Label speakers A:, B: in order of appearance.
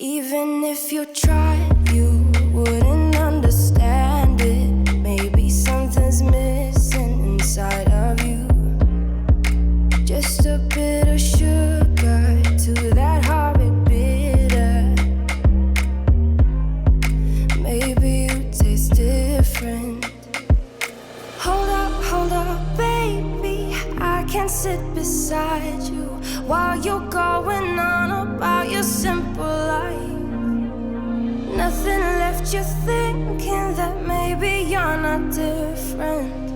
A: Even if you tried, you wouldn't understand it. Maybe something's missing inside of you. Just a bit of sugar to that horrid bitter. Maybe you taste different. Hold up, baby. I can't sit beside you while you're going on about your simple life. Nothing left you thinking that maybe you're not different.